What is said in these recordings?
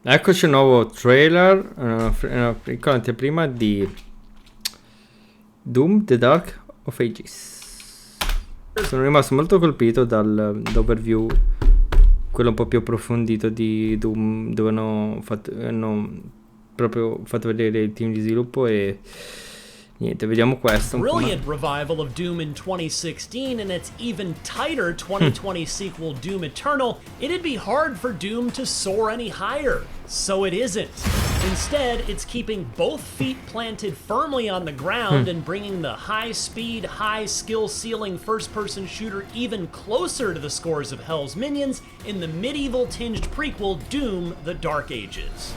Eccoci un nuovo trailer, una piccola anteprima di Doom, The Dark of Ages. Sono rimasto molto colpito dall'overview, quello un po' più approfondito di Doom, dove hanno proprio fatto vedere il team di sviluppo e niente, vediamo questo. Brilliant revival of Doom in 2016 and its even tighter 2020 sequel Doom Eternal, it'd be hard for Doom to soar any higher. So it isn't. Instead, it's keeping both feet planted firmly on the ground and bringing the high-speed, high-skill ceiling first-person shooter even closer to the scores of Hell's minions in the medieval-tinged prequel Doom: The Dark Ages.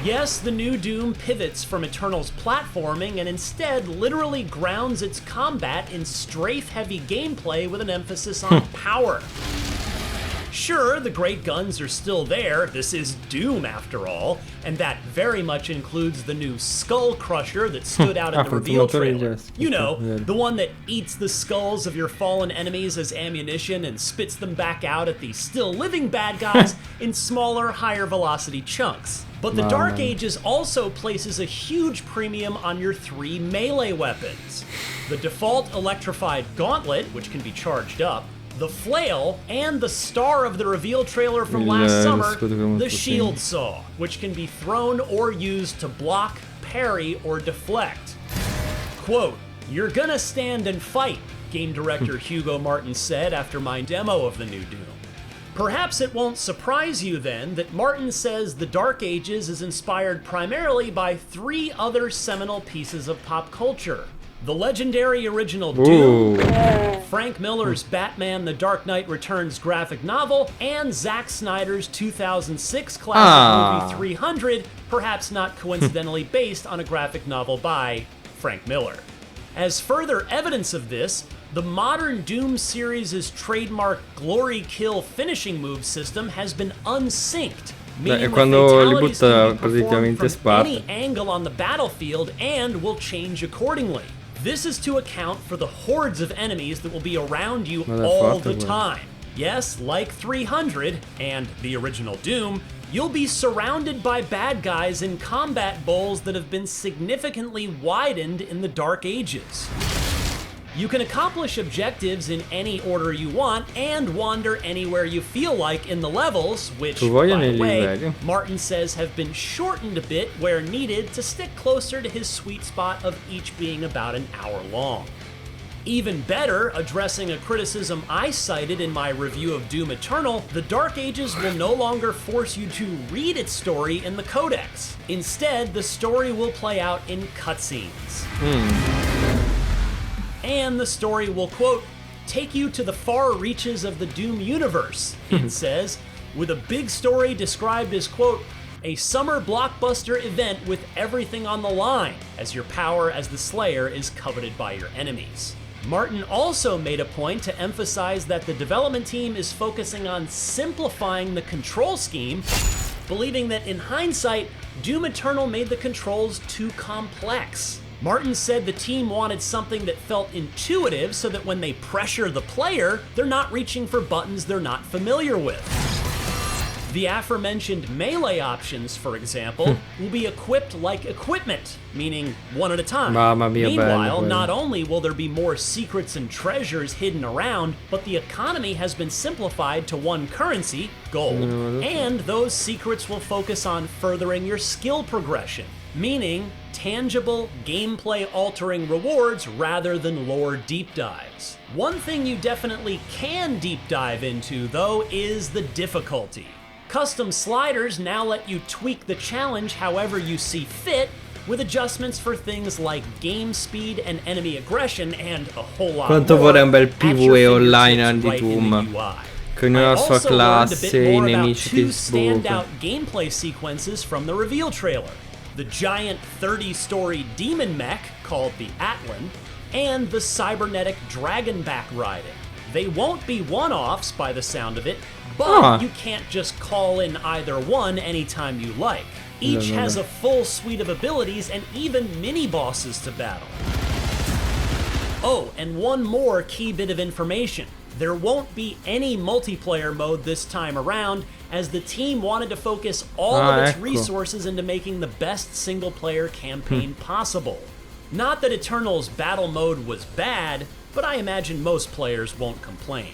Yes, the new Doom pivots from Eternal's platforming and instead literally grounds its combat in strafe-heavy gameplay with an emphasis on power. Sure, the great guns are still there, this is Doom after all, and that very much includes the new Skull Crusher that stood out in the reveal trailer. You know, the one that eats the skulls of your fallen enemies as ammunition and spits them back out at the still living bad guys in smaller, higher velocity chunks. But the Dark Ages also places a huge premium on your 3 melee weapons. The default electrified gauntlet, which can be charged up, the flail, and the star of the reveal trailer from last summer, the shield saw, which can be thrown or used to block, parry, or deflect. Quote, "You're gonna stand and fight," game director Hugo Martin said after my demo of the new Doom. Perhaps it won't surprise you then that Martin says The Dark Ages is inspired primarily by 3 other seminal pieces of pop culture. The legendary original Doom, Frank Miller's Batman The Dark Knight Returns graphic novel, and Zack Snyder's 2006 classic movie 300, perhaps not coincidentally based on a graphic novel by Frank Miller. As further evidence of this, the modern Doom series' trademark glory kill finishing move system has been unsynced, meaning the fatalities can be performed from any angle on the battlefield and will change accordingly. This is to account for the hordes of enemies that will be around you all the time. Yes, like 300 and the original Doom, you'll be surrounded by bad guys in combat bowls that have been significantly widened in the Dark Ages. You can accomplish objectives in any order you want and wander anywhere you feel like in the levels, which, by the way, Martin says have been shortened a bit where needed to stick closer to his sweet spot of each being about an hour long. Even better, addressing a criticism I cited in my review of Doom Eternal, The Dark Ages will no longer force you to read its story in the codex. Instead, the story will play out in cutscenes. And the story will, quote, "take you to the far reaches of the Doom universe," it says, with a big story described as, quote, "a summer blockbuster event with everything on the line, as your power as the Slayer is coveted by your enemies." Martin also made a point to emphasize that the development team is focusing on simplifying the control scheme, believing that in hindsight, Doom Eternal made the controls too complex. Martin said the team wanted something that felt intuitive so that when they pressure the player, they're not reaching for buttons they're not familiar with. The aforementioned melee options, for example, will be equipped like equipment, meaning one at a time. Meanwhile, not only will there be more secrets and treasures hidden around, but the economy has been simplified to one currency, gold, and those secrets will focus on furthering your skill progression, meaning tangible, gameplay-altering rewards rather than lore deep dives. One thing you definitely can deep dive into, though, is the difficulty. Custom sliders now let you tweak the challenge however you see fit, with adjustments for things like game speed and enemy aggression and a whole lot Quanto more vorrei un bel PvE online di right in the Doom, UI. con una sua I also learned a classe, bit i more about nemici 2 che sbucano. standout gameplay sequences from the reveal trailer. The giant 30-story demon mech called the Atlan, and the cybernetic dragonback riding. They won't be one-offs by the sound of it, but you can't just call in either one anytime you like. Each has a full suite of abilities and even mini-bosses to battle. Oh, and one more key bit of information. There won't be any multiplayer mode this time around, as the team wanted to focus all of its resources into making the best single-player campaign possible. Not that Eternal's battle mode was bad, but I imagine most players won't complain.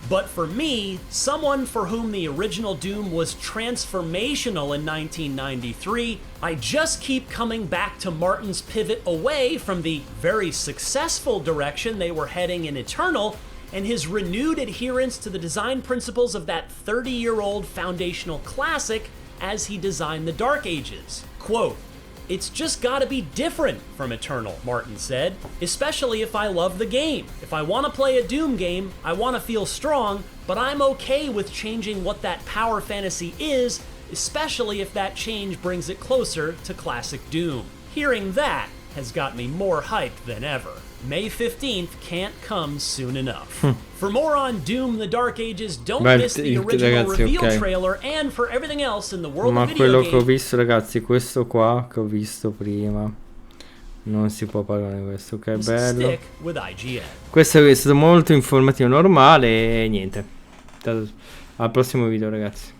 But for me, someone for whom the original Doom was transformational in 1993, I just keep coming back to Martin's pivot away from the very successful direction they were heading in Eternal, and his renewed adherence to the design principles of that 30-year-old foundational classic as he designed the Dark Ages. Quote, "It's just gotta be different from Eternal," Martin said, "especially if I love the game. If I want to play a Doom game, I want to feel strong, but I'm okay with changing what that power fantasy is, especially if that change brings it closer to classic Doom." Hearing that has got me more hyped than ever. May 15th can't come soon enough. For more on Doom The Dark Ages, don't miss the original reveal trailer, and for everything else in the world of video quello games. che ho visto, ragazzi, questo qua che ho visto prima, non si può parlare di questo, che è bello. Stick with IGN. Questo è stato molto informativo, normale, e niente. Al prossimo video, ragazzi.